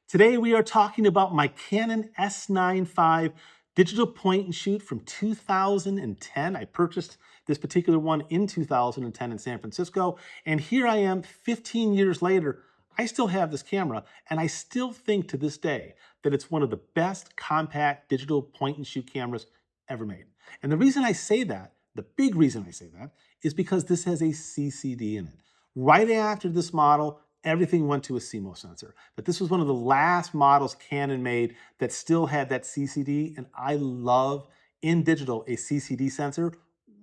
Today we are talking about my Canon S95 digital point and shoot from 2010. I purchased this particular one in 2010 in San Francisco, and here I am 15 years later. I still have this camera, and I still think to this day that it's one of the best compact digital point and shoot cameras ever made. And the reason I say that, the big reason I say that, is because this has a CCD in it. Right after this model, everything went to a CMOS sensor. But this was one of the last models Canon made that still had that CCD, and I love, in digital, a CCD sensor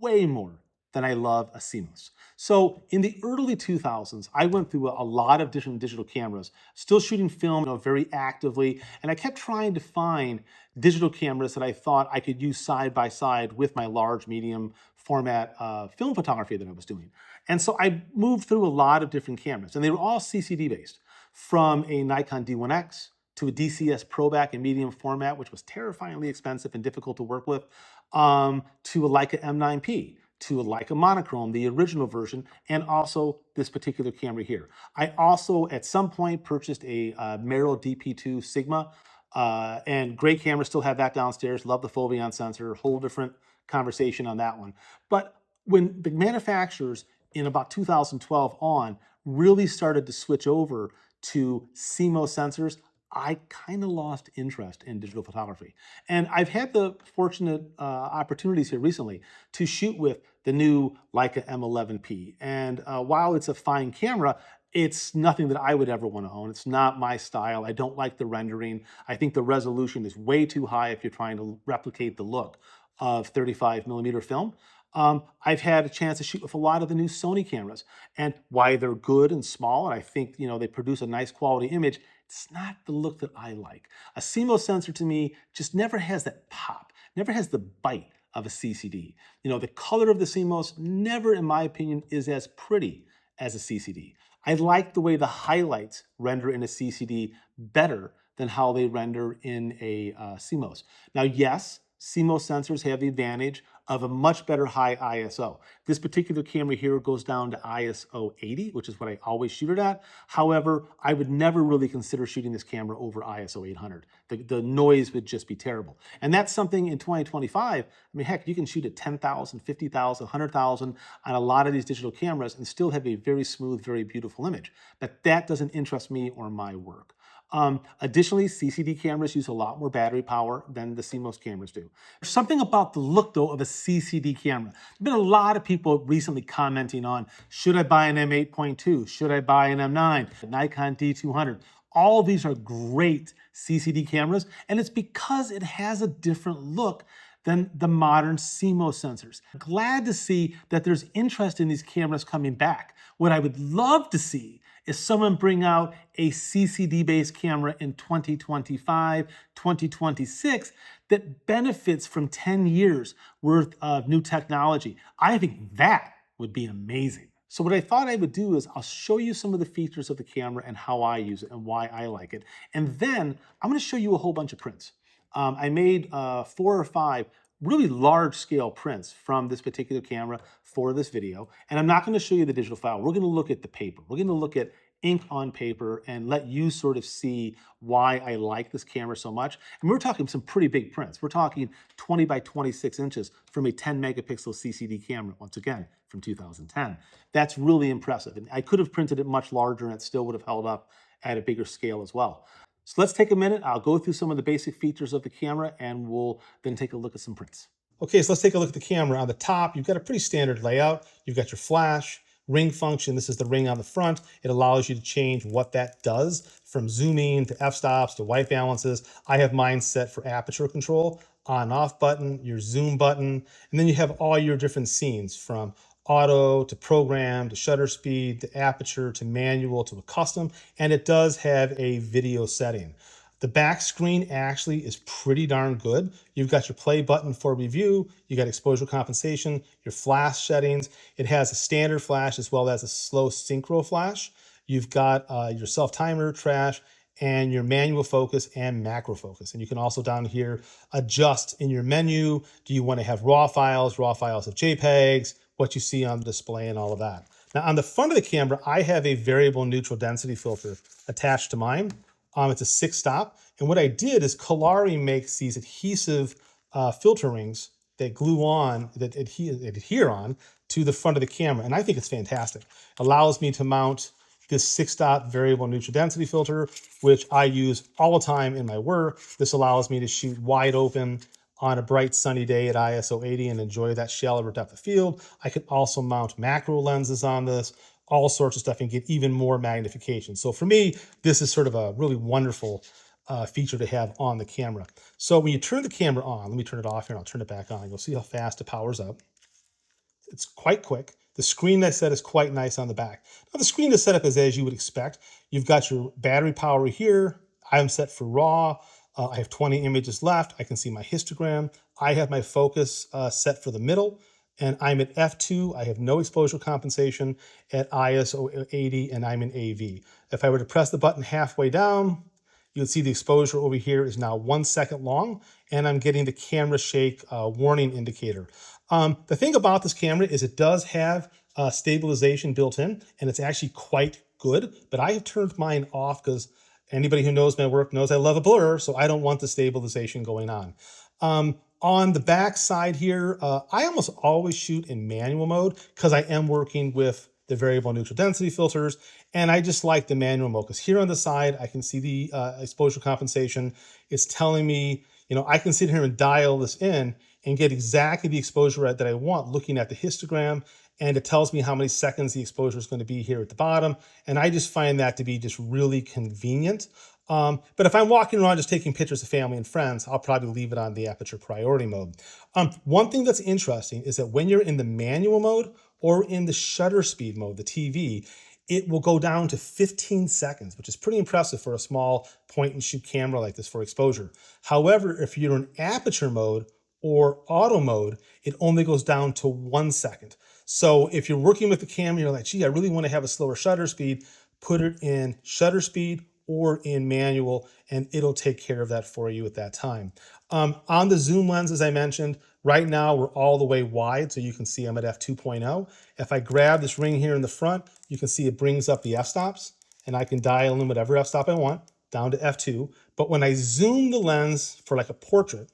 way more than I love a CMOS. So in the early 2000s, I went through a lot of different digital cameras, still shooting film very actively, and I kept trying to find digital cameras that I thought I could use side by side with my large medium format film photography that I was doing. And so I moved through a lot of different cameras, and they were all CCD based, from a Nikon D1X to a DCS Proback in medium format, which was terrifyingly expensive and difficult to work with, to a Leica M9P, to a Leica monochrome, the original version, and also this particular camera here. I also, at some point, purchased a Merrill DP2 Sigma, and great camera, still have that downstairs. Love the foveon sensor, whole different conversation on that one. But when the manufacturers in about 2012 on really started to switch over to CMOS sensors, I kind of lost interest in digital photography. And I've had the fortunate opportunities here recently to shoot with the new Leica M11P. And while it's a fine camera, it's nothing that I would ever want to own. It's not my style. I don't like the rendering. I think the resolution is way too high if you're trying to replicate the look of 35mm film. I've had a chance to shoot with a lot of the new Sony cameras, and why they're good and small, and I think they produce a nice quality image, it's not the look that I like. A CMOS sensor to me just never has that pop, never has the bite of a CCD. The color of the CMOS never, in my opinion, is as pretty as a CCD. I like the way the highlights render in a CCD better than how they render in a CMOS. Now, yes, CMOS sensors have the advantage of a much better high ISO. This particular camera here goes down to ISO 80, which is what I always shoot it at. However, I would never really consider shooting this camera over ISO 800. The noise would just be terrible. And that's something in 2025, heck, you can shoot at 10,000, 50,000, 100,000 on a lot of these digital cameras and still have a very smooth, very beautiful image. But that doesn't interest me or my work. Additionally, CCD cameras use a lot more battery power than the CMOS cameras do. There's something about the look, though, of a CCD camera. There's been a lot of people recently commenting on, should I buy an M8.2? Should I buy an M9? The Nikon D200? All of these are great CCD cameras, and it's because it has a different look than the modern CMOS sensors. Glad to see that there's interest in these cameras coming back. What I would love to see is someone bring out a CCD-based camera in 2025, 2026 that benefits from 10 years worth of new technology. I think that would be amazing. So what I thought I would do is I'll show you some of the features of the camera and how I use it and why I like it. And then I'm gonna show you a whole bunch of prints. I made 4 or 5 really large scale prints from this particular camera for this video. And I'm not going to show you the digital file. We're going to look at the paper. We're going to look at ink on paper and let you sort of see why I like this camera so much. And we're talking some pretty big prints. We're talking 20 by 26 inches from a 10 megapixel CCD camera, once again, from 2010. That's really impressive. And I could have printed it much larger and it still would have held up at a bigger scale as well. So let's take a minute. I'll go through some of the basic features of the camera and we'll then take a look at some prints. Okay, so let's take a look at the camera. On the top, you've got a pretty standard layout. You've got your flash, ring function. This is the ring on the front. It allows you to change what that does, from zooming to f-stops to white balances. I have mine set for aperture control, on off button, your zoom button, and then you have all your different scenes, from auto to program to shutter speed to aperture to manual to a custom, and it does have a video setting. The back screen actually is pretty darn good. You've got your play button for review, you got exposure compensation, your flash settings. It has a standard flash as well as a slow synchro flash. You've got your self timer, trash, and your manual focus and macro focus. And you can also down here adjust in your menu. Do you want to have raw files of JPEGs, what you see on display and all of that. Now on the front of the camera, I have a variable neutral density filter attached to mine. It's a 6-stop. And what I did is Kolari makes these adhesive filter rings that glue on, that adhere on to the front of the camera. And I think it's fantastic. Allows me to mount this 6-stop variable neutral density filter, which I use all the time in my work. This allows me to shoot wide open on a bright sunny day at ISO 80 and enjoy that shallower depth of field. I could also mount macro lenses on this, all sorts of stuff, and get even more magnification. So for me, this is sort of a really wonderful feature to have on the camera. So when you turn the camera on, let me turn it off here and I'll turn it back on. You'll see how fast it powers up. It's quite quick. The screen I set is quite nice on the back. Now the screen is set up as you would expect. You've got your battery power here. I'm set for RAW. I have 20 images left. I can see my histogram. I have my focus set for the middle, and I'm at f2. I have no exposure compensation at ISO 80, and I'm in AV. If I were to press the button halfway down, you'll see the exposure over here is now 1 second long, and I'm getting the camera shake warning indicator. The thing about this camera is it does have stabilization built in, and it's actually quite good, but I have turned mine off because anybody who knows my work knows I love a blur, so I don't want the stabilization going on. On the back side here, I almost always shoot in manual mode because I am working with the variable neutral density filters, and I just like the manual mode because here on the side, I can see the exposure compensation. It's telling me, you know, I can sit here and dial this in and get exactly the exposure rate that I want looking at the histogram, and it tells me how many seconds the exposure is going to be here at the bottom, and I just find that to be just really convenient. But if I'm walking around just taking pictures of family and friends, I'll probably leave it on the aperture priority mode. One thing that's interesting is that when you're in the manual mode or in the shutter speed mode, the TV, it will go down to 15 seconds, which is pretty impressive for a small point and shoot camera like this for exposure. However, if you're in aperture mode or auto mode, it only goes down to 1 second. So if you're working with the camera, you're like, gee, I really want to have a slower shutter speed, put it in shutter speed or in manual, and it'll take care of that for you at that time. On the zoom lens, as I mentioned, right now we're all the way wide, so you can see I'm at f2.0. If I grab this ring here in the front, you can see it brings up the f-stops, and I can dial in whatever f-stop I want, down to f2. But when I zoom the lens for like a portrait,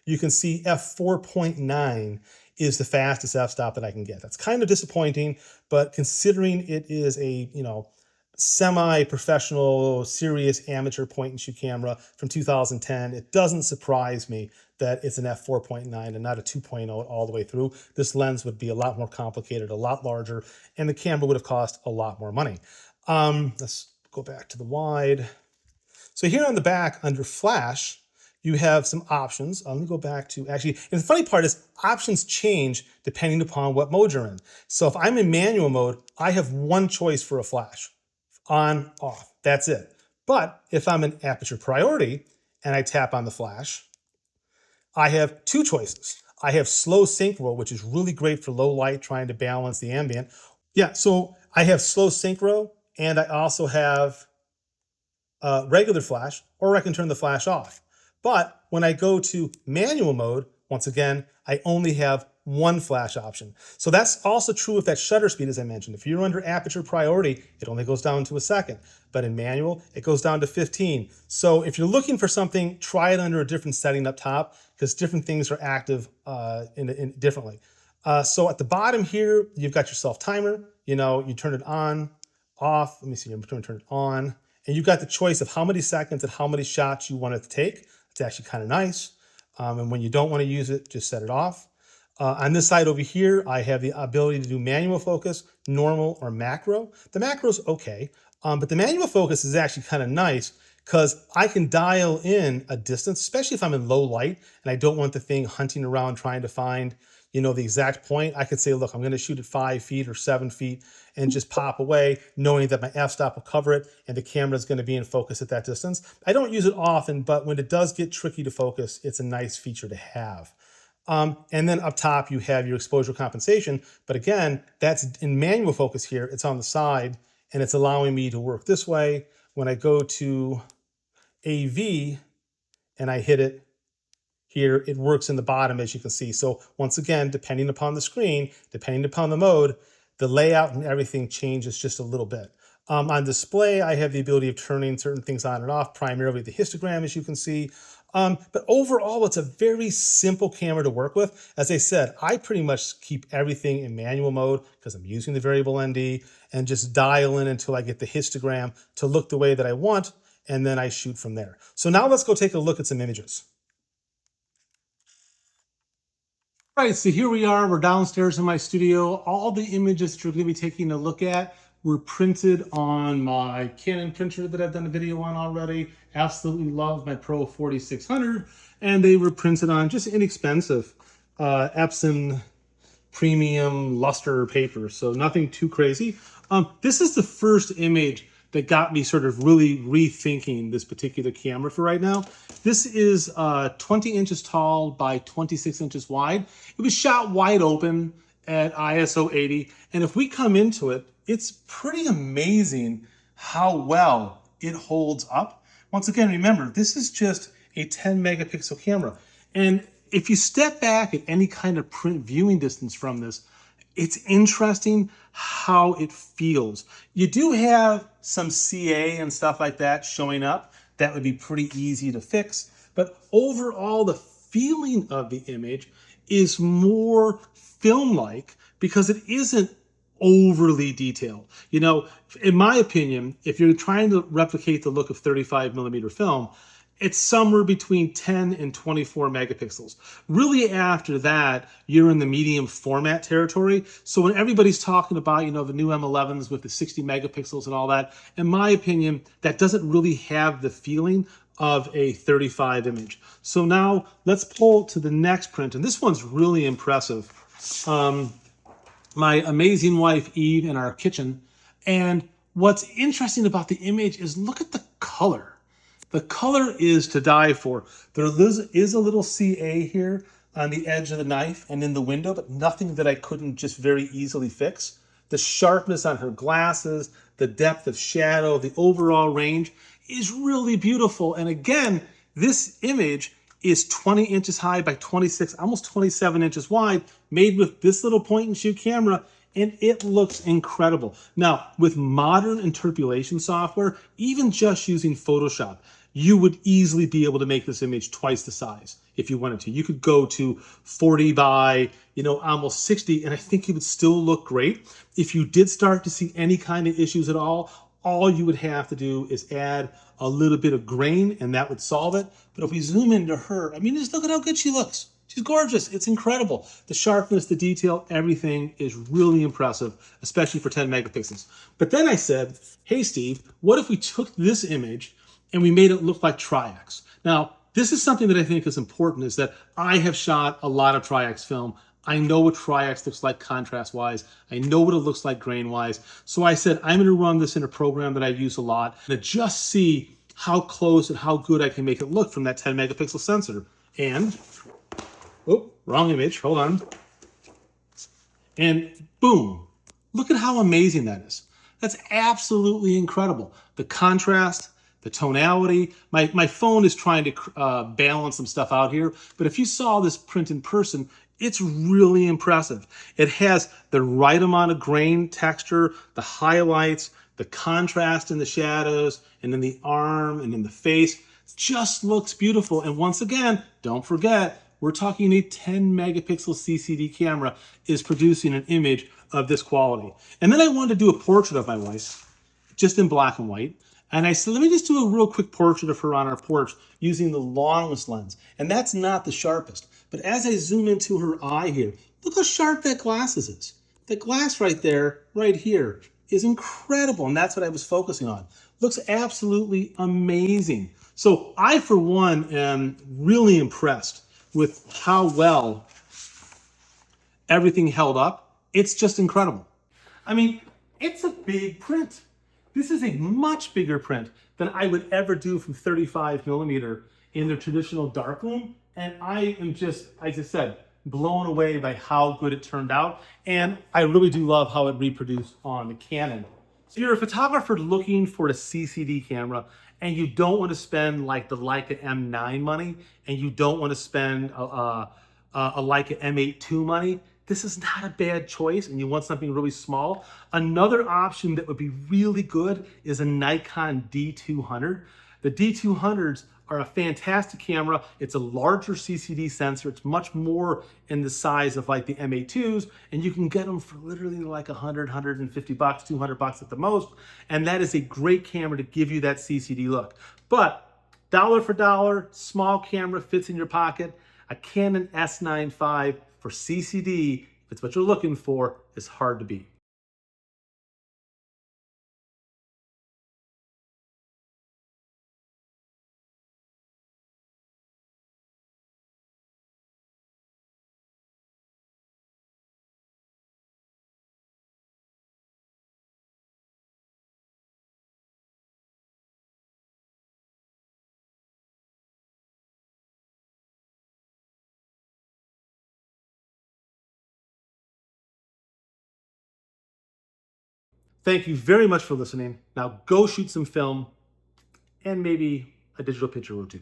you can see f4.9 is the fastest f-stop that I can get. That's kind of disappointing, but considering it is a, you know, semi-professional, serious amateur point-and-shoot camera from 2010, it doesn't surprise me that it's an f4.9 and not a 2.0 all the way through. This lens would be a lot more complicated, a lot larger, and the camera would have cost a lot more money. Let's go back to the wide. So here on the back under flash, you have some options. Let me go back to actually, and the funny part is options change depending upon what mode you're in. So if I'm in manual mode, I have one choice for a flash. On, off, that's it. But if I'm in aperture priority and I tap on the flash, I have two choices. I have slow synchro, which is really great for low light, trying to balance the ambient. Yeah, so I have slow synchro, and I also have regular flash, or I can turn the flash off. But when I go to manual mode, once again, I only have one flash option. So that's also true with that shutter speed, as I mentioned. If you're under aperture priority, it only goes down to a second. But in manual, it goes down to 15. So if you're looking for something, try it under a different setting up top, because different things are active differently. So at the bottom here, you've got your self timer. You know, you turn it on, off. Let me see, I'm going to turn it on. And you've got the choice of how many seconds and how many shots you want it to take. It's actually kind of nice. And when you don't want to use it, just set it off. On this side over here, I have the ability to do manual focus, normal, or macro. The macro's okay, but the manual focus is actually kind of nice because I can dial in a distance, especially if I'm in low light and I don't want the thing hunting around trying to find, you know, the exact point. I could say, look, I'm going to shoot at 5 feet or 7 feet and just pop away, knowing that my f-stop will cover it and the camera is going to be in focus at that distance. I don't use it often, but when it does get tricky to focus, it's a nice feature to have. And then up top, you have your exposure compensation. But again, that's in manual focus here. It's on the side, and it's allowing me to work this way. When I go to AV and I hit it here, it works in the bottom, as you can see. So once again, depending upon the screen, depending upon the mode, the layout and everything changes just a little bit. On display, I have the ability of turning certain things on and off, primarily the histogram, as you can see. But overall, it's a very simple camera to work with. As I said, I pretty much keep everything in manual mode because I'm using the variable ND and just dial in until I get the histogram to look the way that I want, and then I shoot from there. So now let's go take a look at some images. All right, so here we are. We're downstairs in my studio. All the images that you're going to be taking a look at were printed on my Canon printer that I've done a video on already. Absolutely love my Pro 4600. And they were printed on just inexpensive Epson premium luster paper, so nothing too crazy. This is the first image that got me sort of really rethinking this particular camera for right now. This is 20 inches tall by 26 inches wide. It was shot wide open at ISO 80, and if we come into it, it's pretty amazing how well it holds up. Once again, remember, this is just a 10 megapixel camera, and if you step back at any kind of print viewing distance from this, it's interesting how it feels. You do have some CA and stuff like that showing up. That would be pretty easy to fix. But overall, the feeling of the image is more film-like because it isn't overly detailed. You know, in my opinion, if you're trying to replicate the look of 35 millimeter film, it's somewhere between 10 and 24 megapixels. Really after that, you're in the medium format territory. So when everybody's talking about, you know, the new M11s with the 60 megapixels and all that, in my opinion, that doesn't really have the feeling of a 35 image. So now let's pull to the next print. And this one's really impressive. My amazing wife, Eve, in our kitchen. And what's interesting about the image is look at the color. The color is to die for. There is a little CA here on the edge of the knife and in the window, but nothing that I couldn't just very easily fix. The sharpness on her glasses, the depth of shadow, the overall range is really beautiful. And again, this image is 20 inches high by 26, almost 27 inches wide, made with this little point and shoot camera, and it looks incredible. Now, with modern interpolation software, even just using Photoshop, you would easily be able to make this image twice the size if you wanted to. You could go to 40 by, almost 60, and I think it would still look great. If you did start to see any kind of issues at all you would have to do is add a little bit of grain, and that would solve it. But if we zoom into her, I mean, just look at how good she looks. She's gorgeous. It's incredible. The sharpness, the detail, everything is really impressive, especially for 10 megapixels. But then I said, hey, Steve, what if we took this image and we made it look like Tri-X? Now, this is something that I think is important, is that I have shot a lot of Tri-X film. I know what Tri-X looks like contrast-wise. I know what it looks like grain-wise. So I said, I'm going to run this in a program that I use a lot to just see how close and how good I can make it look from that 10 megapixel sensor. And, oh, wrong image, hold on. And boom, look at how amazing that is. That's absolutely incredible. The contrast, the tonality. My phone is trying to balance some stuff out here, but if you saw this print in person, it's really impressive. It has the right amount of grain texture, the highlights, the contrast in the shadows, and in the arm and in the face. It just looks beautiful. And once again, don't forget, we're talking a 10 megapixel CCD camera is producing an image of this quality. And then I wanted to do a portrait of my wife, just in black and white. And I said, let me just do a real quick portrait of her on our porch using the longest lens. And that's not the sharpest. But as I zoom into her eye here, look how sharp that glass is. The glass right there, right here, is incredible. And that's what I was focusing on. Looks absolutely amazing. So I, for one, am really impressed with how well everything held up. It's just incredible. I mean, it's a big print. This is a much bigger print than I would ever do from 35 millimeter in the traditional darkroom. And I am just, as I said, blown away by how good it turned out. And I really do love how it reproduced on the Canon. So you're a photographer looking for a CCD camera, and you don't want to spend like the Leica M9 money, and you don't want to spend a Leica M8 II money. this is not a bad choice and you want something really small. Another option that would be really good is a Nikon D200. The D200s are a fantastic camera. It's a larger CCD sensor. It's much more in the size of like the M8 and you can get them for literally like 100, 150 bucks, 200 bucks at the most. And that is a great camera to give you that CCD look. But dollar for dollar, small camera, fits in your pocket. A Canon S95 for CCD, if it's what you're looking for, is hard to beat. Thank you very much for listening. Now go shoot some film and maybe a digital picture or two.